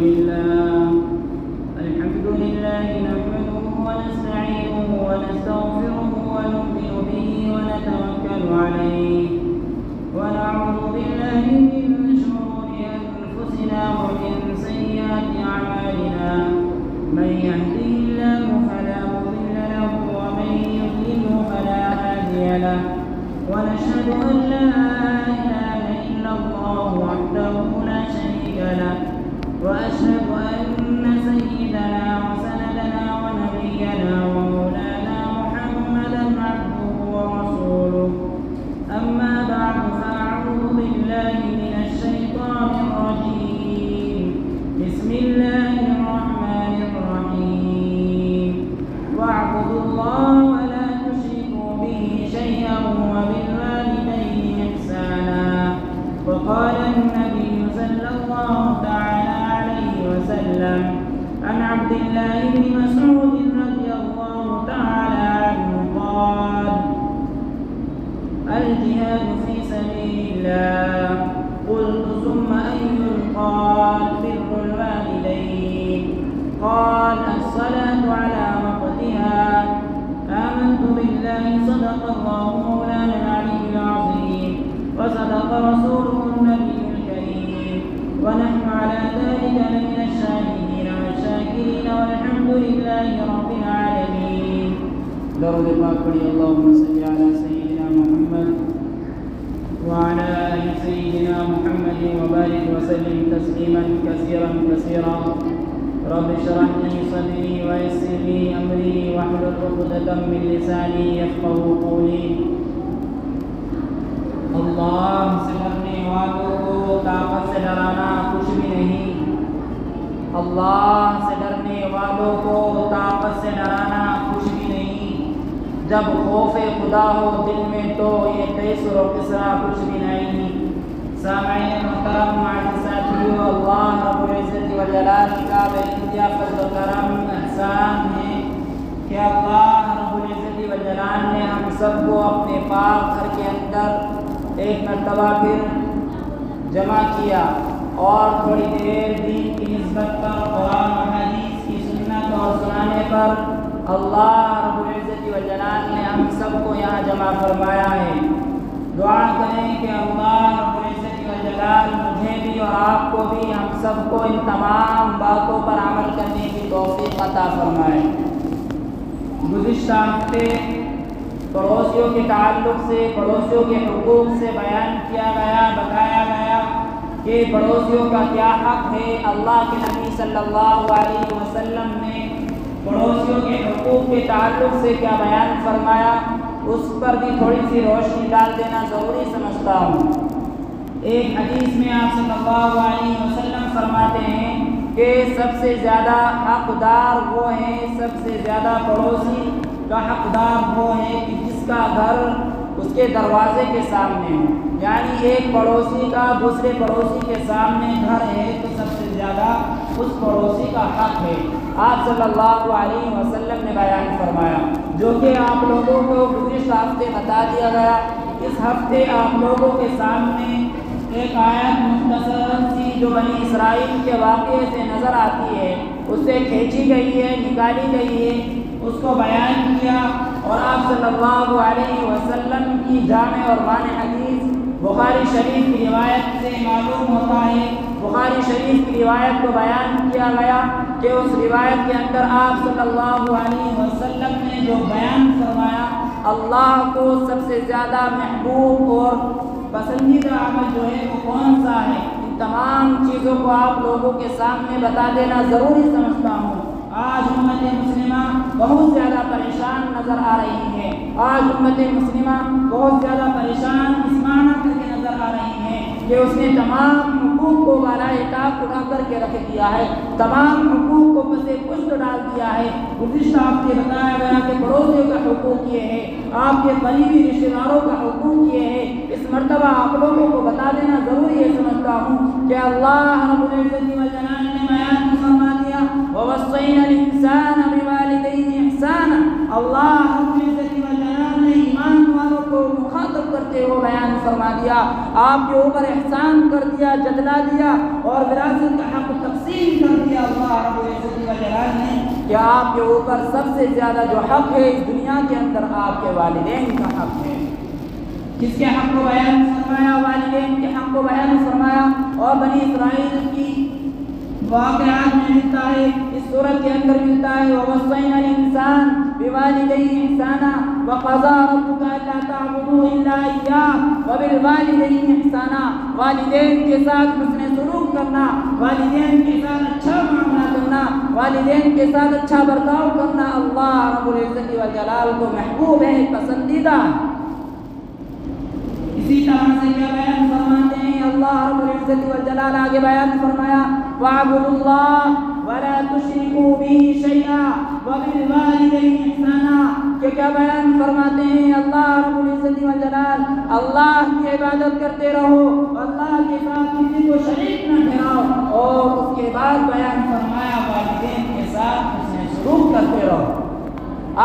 لله نحمده ونستعينه ونستغفره ونؤمن به ونتوكل عليه ونعوذ بالله من شرور أنفسنا ومن سيئات أعمالنا من يهده الله فلا مضل له ومن يضلله فلا هادي له ونشهد أن لا إله إلا الله وحده لا شريك له وأشهد أن سيدنا وسندنا ونبينا ومولانا محمدا عبده ورسوله أما بعد فأعوذ بالله من الشيطان الرجيم بسم الله الرحمن الرحيم واعبدوا الله ولا تشركوا به شيئا وبالوالدين إحسانا وقال النبي صلى الله تعالى عليه وسلم عن عبد الله بن مسعود رضي الله تعالى عنه قال الجهاد في سبيل الله قلت ثم أي قال بر الوالدين قال الصلاة على وقتها آمنت بالله صدق الله مولانا العلي العظيم وصدق رسوله النبي الكريم ونحن على ذلك لمن الشاهدين والشاكرين والحمد لله رب العالمين. درود پاک پڑھی اللهم صل على سيدنا محمد وعلى آل سيدنا محمد وبارك وسلم تسليما كثيرا كثيرا. رب اشرح لي صدري ويسر لي أمري واحلل عقدة من لساني يفقهوا قولي. اللہ سے ڈرنے والوں کو طاقت سے ڈرانا کچھ بھی نہیں. اللہ سے ڈرنے والوں کو طاقت سے ڈرانا کچھ بھی نہیں. جب خوف خدا ہو دل میں تو یہ قیصر و کسریٰ کچھ بھی نہیں. سامعین محترم معزز ساتھیو، اللہ رب العزت والجلال کا بے انتہا فضل و کرم احسان ہے کہ اللہ رب العزت والجلال نے ہم سب کو اپنے پاک گھر کے اندر ایک مرتبہ پھر جمع کیا اور تھوڑی دیر دین کی نسبت پر قرآن و حدیث کی سنت اور سنانے پر اللہ رب العزت والجلال نے ہم سب کو یہاں جمع فرمایا ہے. دعا کریں کہ اللہ رب العزت والجلال مجھے بھی اور آپ کو بھی ہم سب کو ان تمام باتوں پر عمل کرنے کی توفیق عطا فرمائے. گزشتہ ہفتے پڑوسیوں کے تعلق سے، پڑوسیوں کے حقوق سے بیان کیا گیا، بتایا گیا کہ پڑوسیوں کا کیا حق ہے. اللہ کے نبی صلی اللہ علیہ وسلم نے پڑوسیوں کے حقوق کے تعلق سے کیا بیان فرمایا، اس پر بھی تھوڑی سی روشنی ڈال دینا ضروری سمجھتا ہوں. ایک حدیث میں آپ صلی اللہ علیہ وسلم فرماتے ہیں کہ سب سے زیادہ حقدار وہ ہیں، سب سے زیادہ پڑوسی کا حقدار وہ ہے کہ جس کا گھر اس کے دروازے کے سامنے ہو. یعنی ایک پڑوسی کا دوسرے پڑوسی کے سامنے گھر ہے تو سب سے زیادہ اس پڑوسی کا حق ہے. آپ صلی اللہ علیہ وسلم نے بیان فرمایا، جو کہ آپ لوگوں کو گزشتہ ہفتے بتا دیا گیا. اس ہفتے آپ لوگوں کے سامنے ایک آیت مختصر سی جو بنی اسرائیل کے واقعے سے نظر آتی ہے، اس سے کھینچی گئی ہے، نکالی گئی ہے، اس کو بیان کیا. اور آپ صلی اللہ علیہ وسلم کی جامع اور مانع حدیث بخاری شریف کی روایت سے معلوم ہوتا ہے. بخاری شریف کی روایت کو بیان کیا گیا کہ اس روایت کے اندر آپ صلی اللہ علیہ وسلم نے جو بیان فرمایا، اللہ کو سب سے زیادہ محبوب اور پسندیدہ عمل جو ہے وہ کون سا ہے، ان تمام چیزوں کو آپ لوگوں کے سامنے بتا دینا ضروری سمجھتا ہوں. آج امت مسلمہ بہت زیادہ پریشان نظر آ رہی ہے. آج امت مسلمہ بہت زیادہ پریشان اس معنی کر کے نظر آ رہی ہے کہ اس نے تمام حقوق کو بالائے طاق اٹھا کر کے رکھ دیا ہے، تمام حقوق کو پسے پشت ڈال دیا ہے. گزشتہ ہفتے بتایا گیا کہ پڑوسیوں کا حقوق یہ ہے، آپ کے قریبی رشتہ داروں کا حقوق یہ ہے. اس مرتبہ آپ لوگوں کو بتا دینا ضروری ہے سمجھتا ہوں کہ اللہ رب العزت والجلال نے بیان فرما دیا وَوَصَّيْنَا الْإِنسَانَ بِوَالِدَيْهِ إِحْسَانًا. اللہ رب العزت والجلال نے ایمان والوں کو مخاطب کرتے ہوئے بیان فرما دیا، آپ کے اوپر احسان کر دیا، جتلا دیا اور وراثت کا حق تقسیم کر کہ آپ کے اوپر سب سے زیادہ جو حق ہے اس دنیا کے اندر آپ کے والدین کا حق ہے۔ کس کے حق کو بیان فرمایا؟ والدین کے حق کو بیان فرمایا، اور بنی اسرائیل کی واقعات میں ملتا ہے، اس سورت کے اندر ملتا ہے وَوَصَّيْنَا الْإِنسَانَ بِوَالِدَيْهِ إِحْسَانًا وَقَضَىٰ رَبُّكَ أَلَّا تَعْبُدُوا إِلَّا إِيَّاهُ وَبِالْوَالِدَيْنِ إِحْسَانًا، والدین کے ساتھ حسن سلوک کرنا، والدین کے ساتھ اچھا معاملہ کرنا، والدین کے ساتھ اچھا برتاؤ کرنا اللہ رب العزت والجلال کو محبوب ہے، پسندیدہ۔ اسی طرح سے کیا بیان فرماتے ہیں اللہ رب العزت والجلال؟ آگے بیان فرمایا وَاعْبُدُوا اللَّهَ وَلَا تُشْرِكُوا بِهِ شَيْئًا وَبِالْوَالِدَيْنِ إِحْسَانًا، کہ کیا بیان فرماتے ہیں اللہ رب العزت والجلال؟ اللہ کی عبادت کرتے رہو، اللہ کے ساتھ کسی کو شریک نہ ٹھہراؤ، اور اس کے بعد بیان فرمایا والدین کے ساتھ حسن سلوک کرتے رہو۔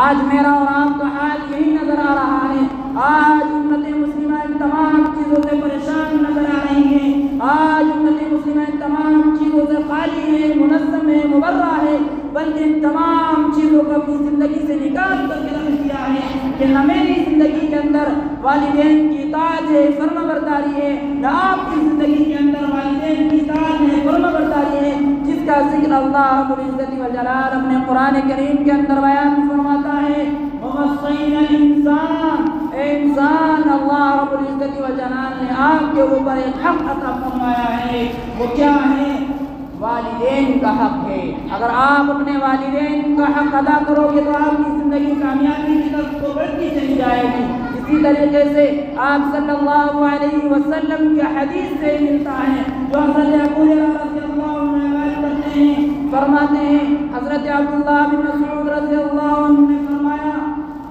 آج میرا اور آپ کا حال یہی نظر آ رہا ہے۔ آج امت مسلمہ ان تمام چیزوں سے پریشان نظر آ رہی ہے۔ آج امت مسلمہ ان تمام چیزوں سے خالی ہے، منظم ہے، مبرہ ہے، بلکہ ان تمام چیزوں کو اپنی زندگی سے نکال کر کے رکھ دیا ہے کہ نہ میری زندگی کے اندر والدین کی اطاعت ہے، فرما برداری ہے، نہ آپ کی زندگی کے اندر والدین کی اطاعت ہے، فرما برداری ہے، جس کا ذکر اللہ رب العزت والجلال اپنے قرآن کریم کے اندر بیان فرماتا ہے وَوَصَّيْنَا الْإِنسَانَ، اے انسان، اللہ رب العزت والجلال نے آپ کے اوپر ایک حق عطا فرمایا ہے، وہ کیا ہے؟ والدین کا حق ہے۔ اگر آپ اپنے والدین کا حق ادا کرو گے تو آپ کی زندگی کامیابی کی طرف کو بڑھتی چلی جائے گی۔ اسی طریقے سے آپ صلی اللہ علیہ وسلم کی حدیث سے ملتا ہے جو حضرت ابو ہریرہ رضی اللہ عنہ روایت کرتے ہیں، فرماتے ہیں حضرت عبداللہ بن مسعود رضی اللہ عنہ نے فرمایا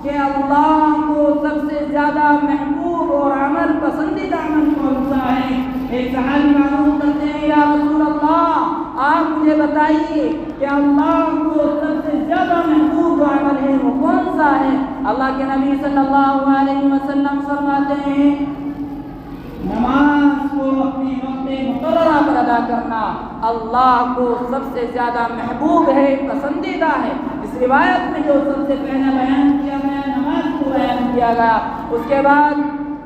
کہ اللہ کو سب سے زیادہ محبوب اور عمل پسندیدہ عمل کون سا ہے؟ ایک صحابی معلوم کرتے ہیں یا رسول اللہ، آپ مجھے بتائیے کہ اللہ کو سب سے زیادہ محبوب عمل ہے وہ کون سا ہے؟ اللہ کے نبی صلی اللہ علیہ وسلم فرماتے ہیں نماز کو اپنے وقت مقررہ پر ادا کرنا اللہ کو سب سے زیادہ محبوب ہے، پسندیدہ ہے۔ اس روایت میں جو سب سے پہلا بیان کیا گیا نماز کو بیان کیا گیا، اس کے بعد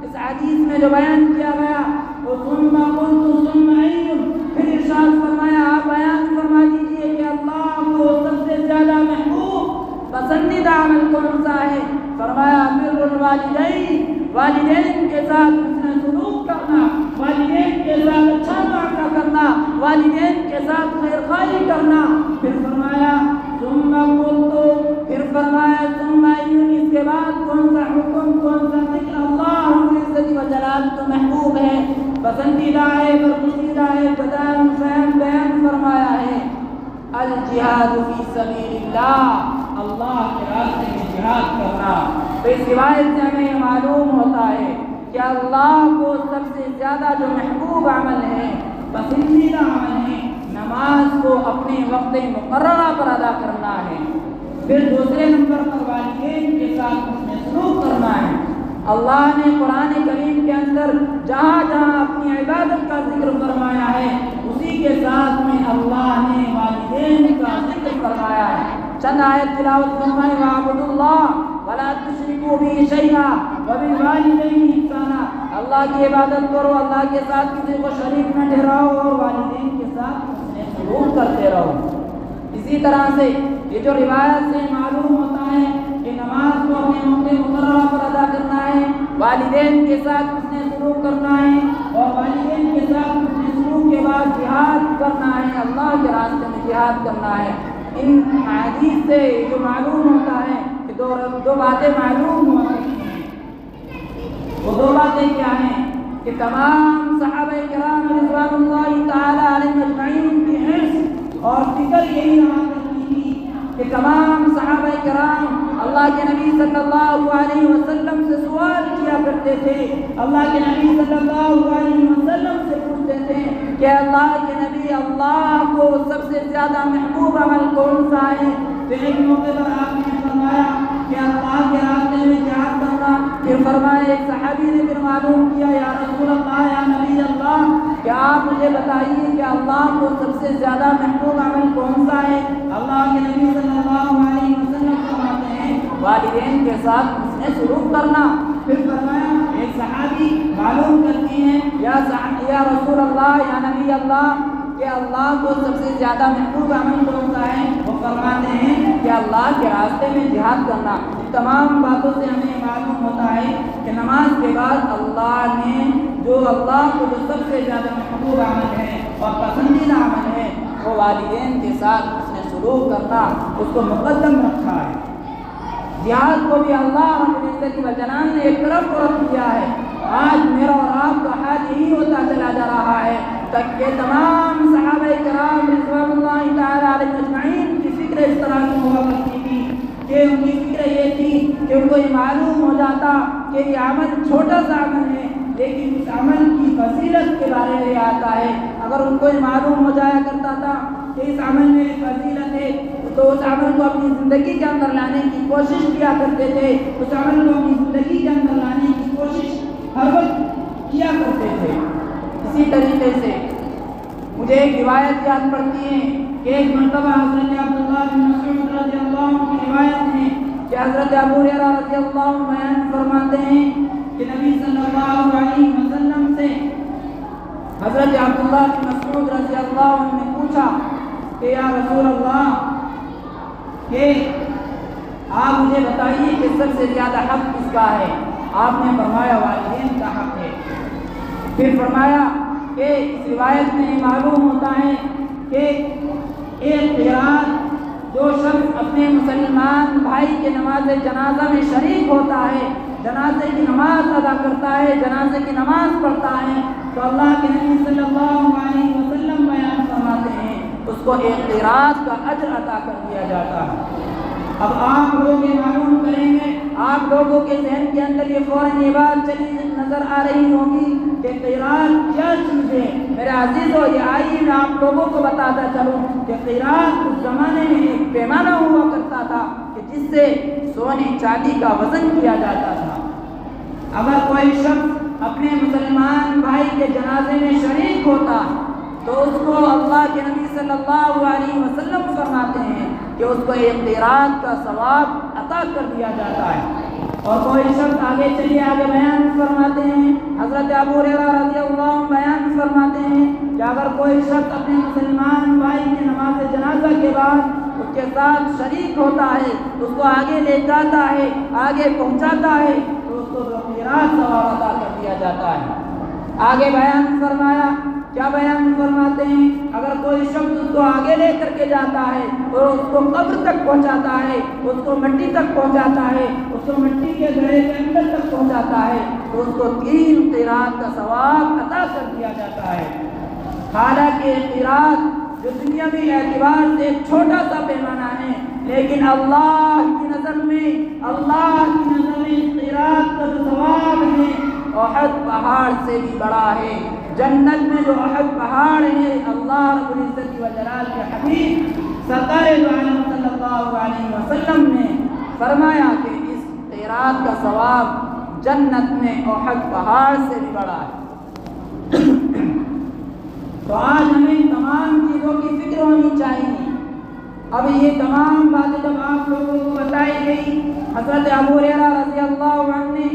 اس حدیث میں جو بیان کیا گیا ثم قلت ثم أي، پھر ارشاد فرمایا آپ بیان فرما دیجئے کہ اللہ کو سب سے زیادہ محبوب پسندیدہ عمل کون سا ہے؟ فرمایا بر الوالدین، والدین کے ساتھ حسن سلوک کرنا، والدین کے ساتھ اچھا معاملہ کرنا، والدین کے ساتھ خیر خواہی کرنا۔ پھر فرمایا ثم قلت، پھر فرمایا ثم أي، اس کے بعد کون سا حکم، کون سا ذکر؟ اللہ العزت والجلال تو محبوب ہے، پسندیدہ ہے، برگزیدہ ہے، بیان فرمایا ہے الجہاد فی سبیل اللہ، اللہ کے راستے میں جہاد کرنا۔ تو اس روایت سے ہمیں یہ معلوم ہوتا ہے کہ اللہ کو سب سے زیادہ جو محبوب عمل ہے، پسندیدہ عمل ہے، نماز کو اپنے وقت مقررہ پر ادا کرنا ہے۔ پھر دوسرے نمبر پر والدین کے ساتھ حسن سلوک کرنا ہے۔ اللہ نے قرآن کریم کے اندر جہاں جہاں اپنی عبادت کا ذکر فرمایا ہے اسی کے ساتھ میں اللہ نے والدین کا ذکر فرمایا ہے۔ چند آیت تلاوت فرمائے وَاعْبُدُوا اللَّهَ وَلَا تُشْرِكُوا بِهِ شَيْئًا وَبِالْوَالِدَيْنِ إِحْسَانًا، اللہ کی عبادت کرو، اللہ کے ساتھ کسی کو شریک نہ ٹھہراؤ، اور والدین کے ساتھ حسن سلوک کرتے رہو۔ اسی طرح سے یہ جو روایت سے معلوم ہوتا ہے کہ نماز کو اپنے وقت مقررہ پر ادا کرنا ہے، والدین کے ساتھ حسن سلوک کرنا ہے، اور والدین کے ساتھ حسن سلوک کے بعد جہاد کرنا ہے، اللہ کے راستے میں جہاد کرنا ہے۔ ان حدیث سے جو معلوم ہوتا ہے کہ دو باتیں معلوم ہوتی ہیں۔ وہ دو باتیں کیا ہیں کہ تمام صحابہ کرام رضوان اللہ تعالی علیہم اجمعین کی حرص اور فکر یہی رہا کرتی تھی کہ تمام صحابہ کرام اللہ کے نبی صلی اللہ علیہ وسلم سے سوال کیا کرتے تھے، اللہ کے نبی صلی اللہ علیہ وسلم سے پوچھتے تھے کہ اللہ کے نبی اللہ کو سب سے زیادہ محبوب عمل کون سا ہے؟ تو ایک موقع پر آپ نے فرمایا کہ اللہ کے راستے میں جہاد کرنا۔ پھر فرمایا ایک صحابی نے پھر معلوم کیا یا رسول اللہ، یا نبی اللہ، کہ آپ مجھے بتائیے کہ اللہ کو سب سے زیادہ محبوب عمل کون سا ہے؟ اللہ کے نبی صلی اللہ والدین کے ساتھ حسن سلوک کرنا۔ پھر فرمایا ایک صحابی معلوم کرتی ہیں یا رسول اللہ یا نبی اللہ کہ اللہ کو سب سے زیادہ محبوب عمل کون سا ہے؟ وہ فرماتے ہیں کہ اللہ کے راستے میں جہاد کرنا۔ ان تمام باتوں سے ہمیں معلوم ہوتا ہے کہ نماز کے بعد اللہ کو جو سب سے زیادہ محبوب عمل ہے اور پسندیدہ عمل ہے وہ والدین کے ساتھ حسن سلوک کرنا، اس کو مقدم رکھا ہے۔ جہاد کو بھی اللہ رب العزت و جلال نے ایک طرف رکھ دیا ہے۔ آج میرا اور آپ کا حال یہی ہوتا چلا جا رہا ہے تک کہ تمام صحابہ کرام رضوان اللہ تعالیٰ علیہم اجمعین کی فکر اس طرح کی ہوا کرتی تھی کہ ان کی فکر یہ تھی کہ ان کو یہ معلوم ہو جاتا کہ یہ عمل چھوٹا سا عمل ہے، لیکن اس عمل کی فضیلت کے بارے میں آتا ہے۔ اگر ان کو یہ معلوم ہو جایا کرتا تھا کہ اس عمل میں فضیلت ہے تو اس عمل کو اپنی زندگی کے اندر لانے کی کوشش کیا کرتے تھے، اس عمل کو اپنی زندگی کے اندر لانے کی کوشش ہر وقت کیا کرتے تھے۔ اسی طریقے سے مجھے ایک روایت یاد پڑتی ہے کہ ایک مرتبہ حضرت عبداللہ بن مسعود رضی اللہ عنہ کی روایت ہے کہ حضرت ابو ہریرہ رضی اللہ عنہ بیان فرماتے ہیں کہ نبی صلی اللہ علیہ وسلم سے حضرت عبداللہ بن مسعود رضی اللہ عنہ نے پوچھا کہ یا رسول اللہ کہ آپ مجھے بتائیے کہ سب سے زیادہ حق کس کا ہے؟ آپ نے فرمایا والدین کا حق ہے۔ پھر فرمایا کہ اس روایت میں یہ معلوم ہوتا ہے کہ ایک قرات جو شخص اپنے مسلمان بھائی کے نماز جنازہ میں شریک ہوتا ہے، جنازے کی نماز ادا کرتا ہے، جنازے کی نماز پڑھتا ہے، تو اللہ کے نبی صلی اللہ علیہ وسلم بیان فرماتے ہیں اس کو ایک قرات کا اجر عطا کر دیا جاتا ہے۔ اب آپ لوگ یہ معلوم کریں گے، آپ لوگوں کے ذہن کے اندر یہ فوراً یہ بات چلی نظر آ رہی ہوگی کہ قرات کیا چیز ہے۔ میرے عزیزو، یہ آئیے میں آپ لوگوں کو بتاتا چلوں کہ قرات اس زمانے میں ایک پیمانہ ہوا کرتا تھا کہ جس سے سونے چاندی کا وزن کیا جاتا تھا۔ اگر کوئی شخص اپنے مسلمان بھائی کے جنازے میں شریک ہوتا تو اس کو اللہ کے نبی صلی اللہ علیہ وسلم فرماتے ہیں کہ اس کو ایک قرات کا ثواب عطا کر دیا جاتا ہے۔ اور کوئی شخص آگے بیان فرماتے ہیں، حضرت ابو ہریرہ رضی اللہ عنہ بیان فرماتے ہیں کہ اگر کوئی شخص اپنے مسلمان بھائی کی نماز جنازہ کے بعد اس کے ساتھ شریک ہوتا ہے، اس کو آگے لے جاتا ہے، آگے پہنچاتا ہے، تو اس کو قرات ثواب عطا کر دیا جاتا ہے۔ آگے بیان فرمایا، کیا بیان فرماتے ہیں، اگر کوئی شخص اس کو آگے لے کر کے جاتا ہے اور اس کو قبر تک پہنچاتا ہے، اس کو مٹی تک پہنچاتا ہے، اس کو مٹی کے گڑھے کے اندر تک پہنچاتا ہے، تو اس کو 3 قرات کا ثواب عطا کر دیا جاتا ہے۔ حالانکہ قرات جو دنیاوی اعتبار سے ایک چھوٹا سا پیمانہ ہے، لیکن اللہ کی نظر میں قرات کا جو ثواب ہے احد پہاڑ سے بھی بڑا ہے۔ جنت میں جو احد پہاڑ ہے، اللہ رب العزت و جلال کے حبیب سرکار دو عالم صلی اللہ علیہ وسلم نے فرمایا کہ اس قرات کا ثواب جنت میں احد پہاڑ سے بھی بڑا ہے۔ تو آج ہمیں تمام چیزوں کی فکر ہونی چاہیے۔ اب یہ تمام باتیں جب آپ لوگوں کو بتائی گئی، حضرت ابو ہریرہ رضی اللہ عنہ نے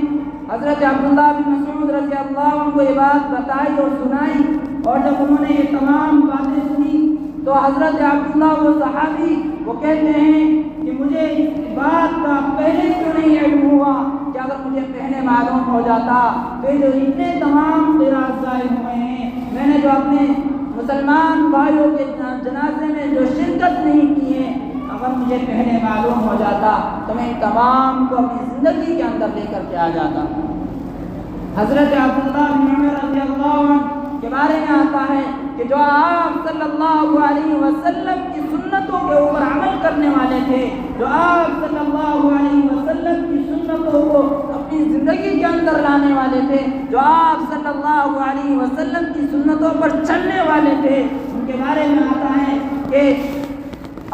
حضرت عبداللہ بن مسعود رضی اللہ عنہ کو یہ بات بتائی اور سنائی، اور جب انہوں نے یہ تمام باتیں سنی تو حضرت عبداللہ وہ صحابی وہ کہتے ہیں کہ مجھے اس بات کا پہلے کیوں نہیں علم ہوا کہ اگر مجھے پہلے معلوم ہو جاتا کہ جو اتنے تمام قرات ضائع ہوئے ہیں، میں نے جو اپنے مسلمان بھائیوں کے جنازے میں جو شرکت نہیں کی ہے، اگر مجھے پہلے معلوم ہو جاتا تو میں تمام کو اپنی زندگی کے اندر لے کر کے آ جاتا۔ حضرت عبداللہ بن عمر رضی اللہ عنہ کے بارے میں آتا ہے کہ جو آپ صلی اللہ علیہ وسلم کی سنتوں کے اوپر عمل کرنے والے تھے، جو آپ صلی اللہ علیہ وسلم کی سنتوں کو اپنی زندگی کے اندر لانے والے تھے، جو آپ صلی اللہ علیہ وسلم کی سنتوں پر چلنے والے تھے، ان کے بارے میں آتا ہے کہ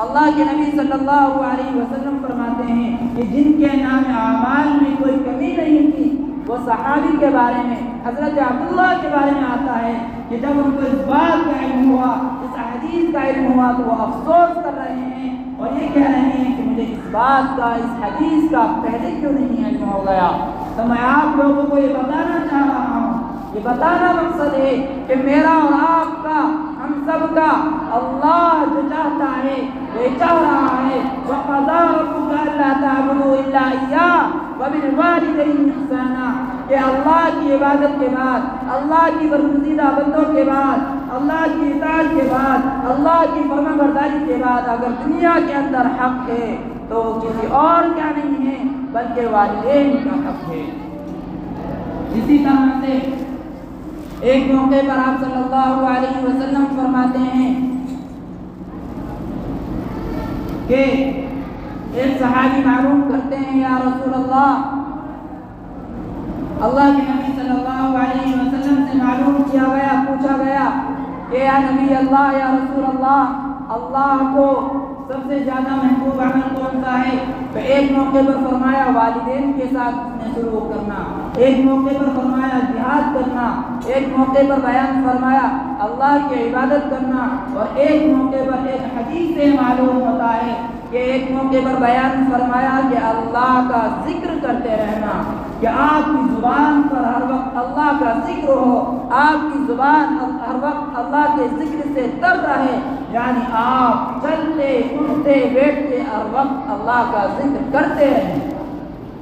اللہ کے نبی صلی اللہ علیہ وسلم فرماتے ہیں کہ جن کے نام اعمال میں کوئی کمی نہیں تھی، وہ صحابی کے بارے میں حضرت عبداللہ کے بارے میں آتا ہے کہ جب ان کو اس بات کا علم ہوا، اس حدیث کا علم ہوا، تو وہ افسوس کر رہے ہیں اور یہ کہہ رہے ہیں کہ مجھے اس بات کا، اس حدیث کا پہلے کیوں نہیں علم ہو گیا؟ تو میں آپ لوگوں کو یہ بتانا چاہ رہا ہوں، یہ بتانا مقصد ہے کہ میرا اور آپ کا، ہم سب کا اللہ جو چاہتا ہے وہ چاہ رہا ہے وَقَضَىٰ رَبُّكَ أَلَّا تَعْبُدُوا إِلَّا إِيَّاهُ وَبِالْوَالِدَيْنِ إِحْسَانًا، کہ اللہ کی عبادت کے بعد، اللہ کی برگزیدہ بندوں کے بعد، اللہ کی اطاعت کے بعد، اللہ کی فرما برداری کے بعد اگر دنیا کے اندر حق ہے تو کسی اور کیا نہیں ہے بلکہ والدین کا حق ہے۔ اسی طرح سے ایک موقع پر آپ صلی اللہ علیہ وسلم فرماتے ہیں کہ ایک صحابی معلوم کرتے ہیں یا رسول اللہ کے نبی صلی اللہ علیہ وسلم سے معلوم کیا گیا، پوچھا گیا کہ یا نبی اللہ، یا رسول اللہ کو سب سے زیادہ محبوب عمل کون سا ہے؟ تو ایک موقع پر فرمایا والدین کے ساتھ سلوک کرنا، ایک موقع پر فرمایا جہاد کرنا، ایک موقع پر بیان فرمایا اللہ کی عبادت کرنا، اور ایک موقع پر ایک حدیث سے معلوم ہوتا ہے کہ ایک موقع پر بیان فرمایا کہ اللہ کا ذکر کرتے رہنا، کہ آپ کی زبان پر ہر وقت اللہ کا ذکر ہو، آپ کی زبان ہر وقت اللہ کے ذکر سے تر رہے، یعنی آپ چلتے اٹھتے بیٹھتے ہر وقت اللہ کا ذکر کرتے رہیں۔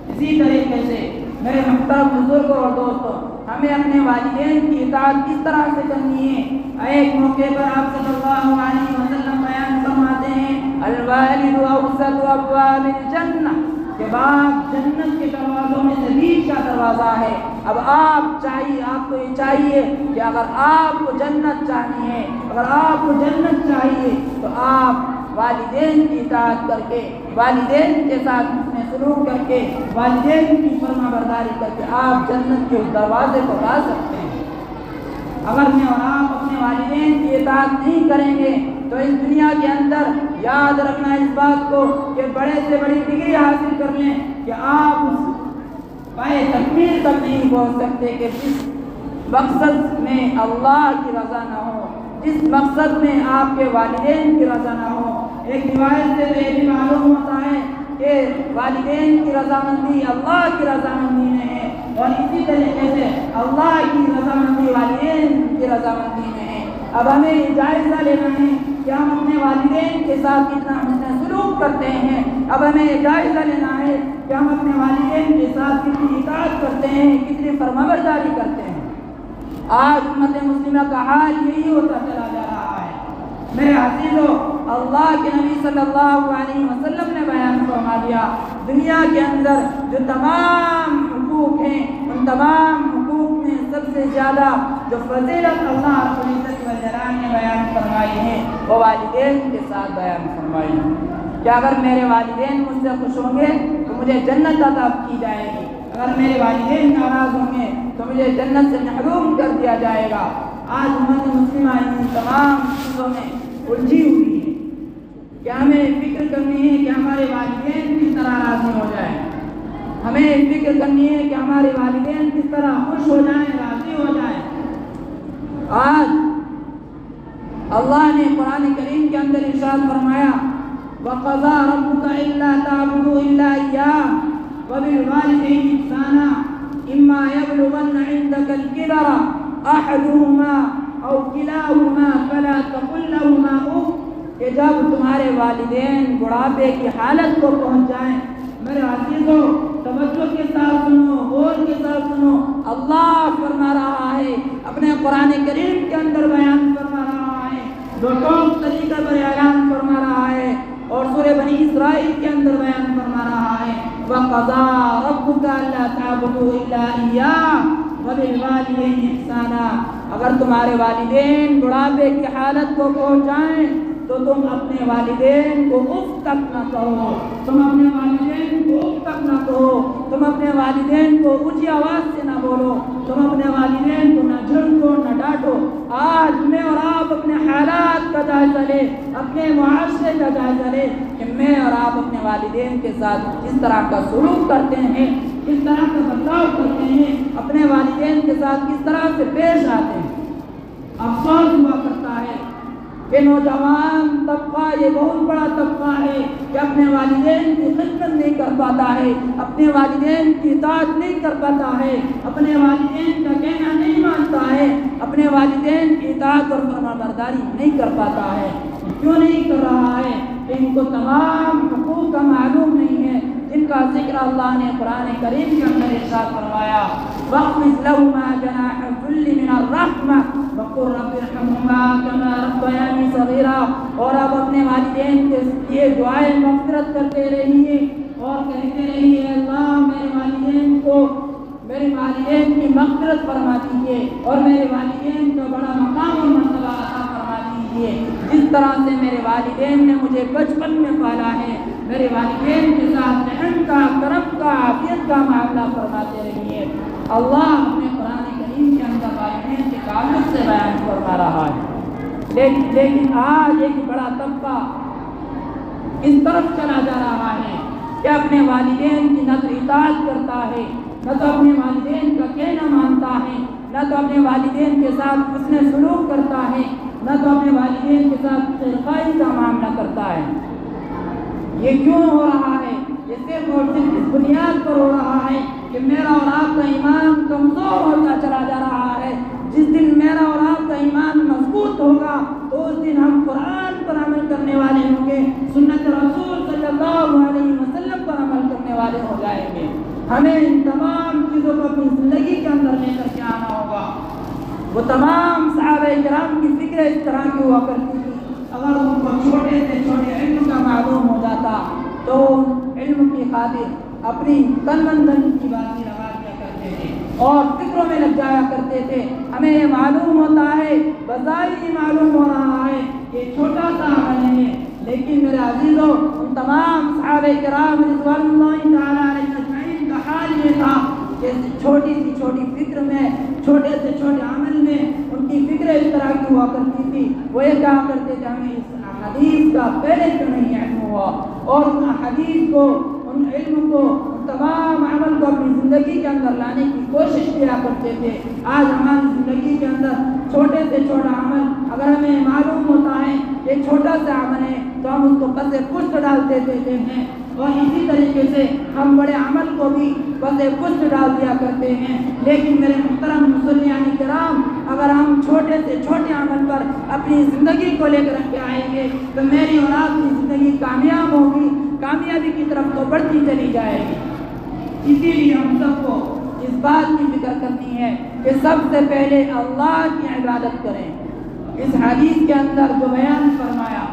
اسی طریقے سے میرے محترم بزرگوں اور دوستوں، ہمیں اپنے والدین کی اطاعت کس طرح سے کرنی ہے؟ ایک موقع پر آپ صلی اللہ علیہ وسلم بیان فرماتے ہیں الوالد اوسط ابواب الجنہ، کہ باپ جنت کے دروازوں میں سے بیچ کا دروازہ ہے۔ اب آپ کو یہ چاہیے کہ اگر آپ کو جنت چاہیے ہے، اگر آپ کو جنت چاہیے تو آپ والدین کی اطاعت کر کے، والدین کے ساتھ حسن سلوک کر کے، والدین کی فرما برداری کر کے آپ جنت کے اس دروازے کو پا سکتے ہیں۔ اگر میں اور آپ اپنے والدین کی اطاعت نہیں کریں گے تو اس دنیا کے اندر یاد رکھنا اس بات کو کہ بڑے سے بڑی ڈگری حاصل کر لیں کہ آپ اس پائے تکمیل تک نہیں پہنچ سکتے کہ جس مقصد میں اللہ کی رضا نہ ہو، جس مقصد میں آپ کے والدین کی رضا نہ ہو۔ ایک روایت سے یہ بھی معلوم ہوتا ہے کہ والدین کی رضامندی اللہ کی رضامندی میں ہے، اور اسی طریقے سے اللہ کی رضامندی والدین کی رضامندی میں ہے۔ اب ہمیں یہ جائزہ لینا ہے کہ ہم اپنے والدین کے ساتھ کتنا حسن سلوک کرتے ہیں۔ اب ہمیں یہ جائزہ لینا ہے کہ ہم اپنے والدین کے ساتھ کتنی اطاعت کرتے ہیں، کتنی فرمانبرداری کرتے ہیں۔ آج امت مسلمہ کا حال یہی ہوتا چلا جا رہا ہے۔ میرے عزیزو، اللہ کے نبی صلی اللہ علیہ وسلم نے بیان فرما دیا، دنیا کے اندر جو تمام حقوق ہیں ان تمام حقوق میں سب سے زیادہ جو فضیلت اللہ رب العزت والجلال نے بیان فرمائی ہے وہ والدین کے ساتھ بیان فرمائی ہے کہ اگر میرے والدین مجھ سے خوش ہوں گے تو مجھے جنت عطا کی جائے گی، اگر میرے والدین ناراض ہوں گے تو مجھے جنت سے محروم کر دیا جائے گا۔ آج امت مسلمہ ان تمام چیزوں میں الجھی ہوئی ہے کہ ہمیں فکر کرنی ہے کہ ہمارے والدین کس طرح راضی ہو جائیں، ہمیں فکر کرنی ہے کہ ہمارے والدین کس طرح خوش ہو جائیں، راضی ہو جائیں۔ آج اللہ نے قرآن کریم کے اندر ارشاد فرمایا وَقَضَىٰ رَبُّكَ أَلَّا تَعْبُدُوا إِلَّا إِيَّاهُ وَبِالْوَالِدَيْنِ إِحْسَانًا إِمَّا يَبْلُغَنَّ عِندَكَ الْكِبَرَ أَحَدُهُمَا أَوْ كِلَاهُمَا فَلَا تَقُل لَّهُمَا أُفٍّ، کہ جب تمہارے والدین بڑھاپے کی حالت کو پہنچ جائیں، میرے عزیزو توجہ کے ساتھ سنو، غور کے ساتھ سنو، اللہ فرما رہا ہے اپنے قرآن کریم کے اندر بیان فرما رہا ہے، دو ٹوک طریقے پر اعلان فرما رہا ہے، اور سورہ بنی اسرائیل کے اندر بیان فرما رہا ہے وَقَضَىٰ رَبُّكَ أَلَّا تَعْبُدُوا إِلَّا إِيَّاهُ وَبِالْوَالِدَيْنِ إِحْسَانًا، اگر تمہارے والدین بڑھاپے کی حالت کو پہنچ جائیں تو تم اپنے والدین کو اف تک نہ کہو، تم اپنے والدین کو اف تک نہ کہو، تم اپنے والدین کو اونچی آواز سے نہ بولو، تم اپنے والدین کو نہ جھڑکو نہ ڈانٹو۔ آج میں اور آپ اپنے حالات کا جائزہ لیں، اپنے معاشرے کا جائزہ لیں کہ میں اور آپ اپنے والدین کے ساتھ کس طرح کا سلوک کرتے ہیں، کس طرح کا برتاؤ کرتے ہیں، اپنے والدین کے ساتھ کس طرح سے پیش آتے ہیں۔ افسوس ہوا کرتا ہے کہ نوجوان طبقہ یہ بہت بڑا طبقہ ہے کہ اپنے والدین کی خدمت نہیں کر پاتا ہے، اپنے والدین کی اطاعت نہیں کر پاتا ہے، اپنے والدین کا کہنا نہیں مانتا ہے، اپنے والدین کی اطاعت اور فرمانبرداری نہیں کر پاتا ہے۔ کیوں نہیں کر رہا ہے؟ کہ ان کو تمام حقوق کا معلوم نہیں ہے جن کا ذکر اللہ نے قرآن کریم کے اندر ارشاد فرمایا، وَاخْفِضْ لَهُمَا جَنَاحَ الذُّلِّ مِنَ الرَّحْمَةِ وَقُلْ رَبِّ ارْحَمْهُمَا كَمَا رَبَّيَانِي صَغِيرًا۔ اور اب اپنے والدین کے لیے دعائیں مغفرت کرتے رہیے اور کہتے رہیے، اللہ میرے والدین کی مغفرت فرما دیجیے اور میرے والدین کو بڑا مقام اور مرتبہ عطا فرما دیجیے، جس طرح سے میرے والدین نے مجھے بچپن میں پالا ہے، میرے والدین کے ساتھ رحم کا، کرم کا، عافیت کا معاملہ فرماتے رہیے۔ اللہ اپنے قرآن کریم کے اندر والدین کے تعلق سے بیان فرما رہا ہے، لیکن آج ایک بڑا طبقہ اس طرف چلا جا رہا ہے کہ اپنے والدین کی نہ تو اطاعت کرتا ہے، نہ تو اپنے والدین کا کہنا مانتا ہے، نہ تو اپنے والدین کے ساتھ حسن سلوک کرتا ہے، نہ تو اپنے والدین کے ساتھ خیرخواہی کا معاملہ کرتا ہے۔ یہ کیوں ہو رہا ہے؟ یہ صرف اور صرف اس بنیاد پر ہو رہا ہے کہ میرا اور آپ کا ایمان کمزور ہوتا چلا جا رہا ہے۔ جس دن میرا اور آپ کا ایمان مضبوط ہوگا تو اس دن ہم قرآن پر عمل کرنے والے ہوں گے، سنت رسول صلی اللہ علیہ وسلم پر عمل کرنے والے ہو جائیں گے۔ ہمیں ان تمام چیزوں کو اپنی زندگی کے اندر لے کر کے آنا ہوگا۔ وہ تمام صحابہ کرام کی فکر اس طرح کی ہوا کرتی تھی، اگر ان کو چھوٹے سے چھوٹے علم کا معلوم ہو جاتا تو علم کی خاطر اپنی تن من دھن کی باتیں لگا دیا کرتے تھے اور فکروں میں لگ جایا کرتے تھے۔ ہمیں یہ معلوم ہوتا ہے، بظاہر یہ معلوم ہو رہا ہے کہ چھوٹا سا عمل ہے، لیکن میرے عزیزوں ان تمام صحابہ کرام رضوان اللہ تعالیٰ علیہ اجمعین کا حال یہ تھا کہ چھوٹی سی چھوٹی فکر میں، چھوٹے سے چھوٹے عمل میں ان کی فکر اس طرح کی ہوا کرتی تھی۔ وہ یہ کہا کرتے تھے ہمیں اس حدیث کا پہلے کیوں نہیں علم ہوا، اور ان حدیث کو، ان علم کو، ان تمام عمل کو اپنی زندگی کے اندر لانے کی کوشش کیا کرتے تھے۔ آج ہماری زندگی کے اندر چھوٹے سے چھوٹا عمل اگر ہمیں معلوم ہوتا ہے یہ چھوٹا سا عمل ہے تو ہم اس کو پس پشت ڈال دیتے ہیں، اور اسی طریقے سے ہم بڑے عمل کو بھی پس پشت ڈال دیا کرتے ہیں۔ لیکن میرے محترم مسلمان کرام، اگر ہم چھوٹے سے چھوٹے عمل پر اپنی زندگی کو لے کر کے آئیں گے تو میری اور آپ کی زندگی کامیاب ہوگی، کامیابی کی طرف تو بڑھتی چلی جائے گی۔ اسی لیے ہم سب کو اس بات کی فکر کرنی ہے کہ سب سے پہلے اللہ کی عبادت کریں۔ اس حدیث کے اندر جو بیان فرمایا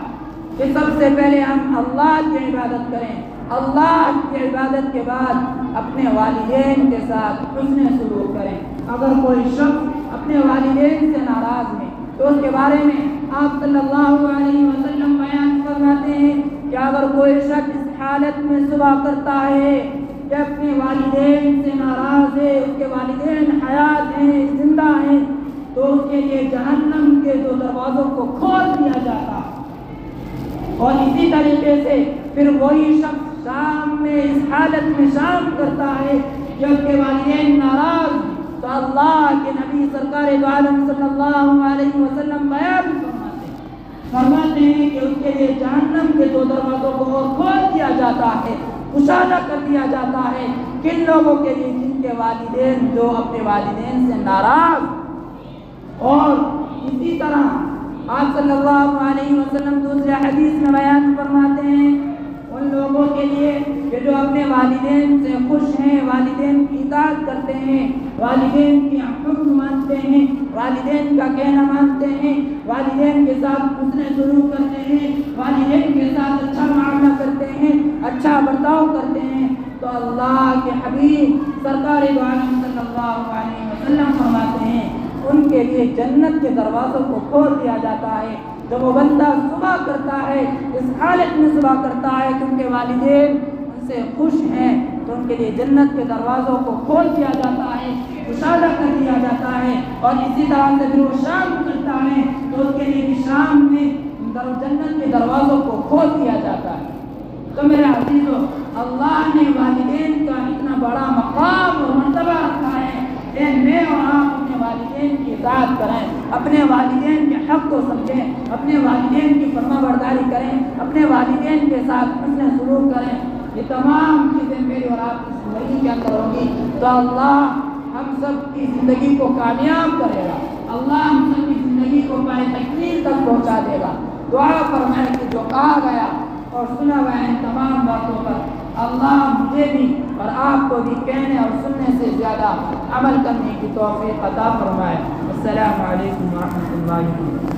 کہ سب سے پہلے ہم اللہ کی عبادت کریں، اللہ کی عبادت کے بعد اپنے والدین کے ساتھ حسن سلوک کریں۔ اگر کوئی شخص اپنے والدین سے ناراض ہے تو اس کے بارے میں آپ صلی اللہ علیہ وسلم بیان فرماتے ہیں کہ اگر کوئی شخص اس حالت میں صبح کرتا ہے کہ اپنے والدین سے ناراض ہے، اس کے والدین حیات ہیں، زندہ ہیں، تو اس کے لیے جہنم کے دو دروازوں کو کھول دیا جاتا۔ اور اسی طریقے سے پھر وہی شخص شام میں اس حالت میں شام کرتا ہے کہ اس کے والدین ناراض، تو اللہ کے نبی سرکار دو عالم صلی اللہ علیہ وسلم بیان فرماتے ہیں کہ اس کے لیے جہنم کے دو دروازوں کو اور کھول دیا جاتا ہے، کشادہ کر دیا جاتا ہے۔ کن لوگوں کے لیے؟ جن کے والدین جو اپنے والدین سے ناراض۔ اور اسی طرح آپ صلی اللہ علیہ وسلم دوسرے حدیث میں بیان فرماتے ہیں ان لوگوں کے لیے کہ جو اپنے والدین سے خوش ہیں، والدین کی اطاعت کرتے ہیں، والدین کی حکم مانتے ہیں، والدین کا کہنا مانتے ہیں، والدین کے ساتھ حسن سلوک کرتے ہیں، والدین کے ساتھ اچھا معاملہ کرتے ہیں، اچھا برتاؤ کرتے ہیں، تو اللہ کے حبیب سرکار دو عالم صلی اللہ علیہ وسلم فرماتے ہیں ان کے لیے جنت کے دروازوں کو کھول دیا جاتا ہے۔ جب وہ بندہ صبح کرتا ہے، اس حالت میں صبح کرتا ہے کہ ان کے والدین ان سے خوش ہیں، تو ان کے لیے جنت کے دروازوں کو کھول دیا جاتا ہے، کشادہ کر دیا جاتا ہے۔ اور اسی طرح سے پھر وہ شام کرتا ہے تو اس کے لیے بھی شام میں جنت کے دروازوں کو کھول دیا جاتا ہے۔ تو میرے عزیزو، اللہ نے والدین کا اتنا بڑا مقام اور مرتبہ رکھا ہے کہ میں اور آپ اپنے والدین کی اطاعت کریں، اپنے والدین کے حق کو سمجھیں، اپنے والدین کی فرما برداری کریں، اپنے والدین کے ساتھ حسن سلوک کریں، یہ تمام چیزیں میری اور آپ کی زندگی کے اندر ہوگی تو اللہ ہم سب کی زندگی کو کامیاب کرے گا، اللہ ہم سب کی زندگی کو پائے تکمیل تک پہنچا دے گا۔ دعا فرمائیں کہ جو کہا گیا اور سنا گیا ان تمام باتوں پر اللہ مجھے بھی اور آپ کو بھی کہنے اور سننے سے زیادہ عمل کرنے کی توفیق عطا فرمائے۔ السلام علیکم ورحمۃ اللہ وبرکاتہ۔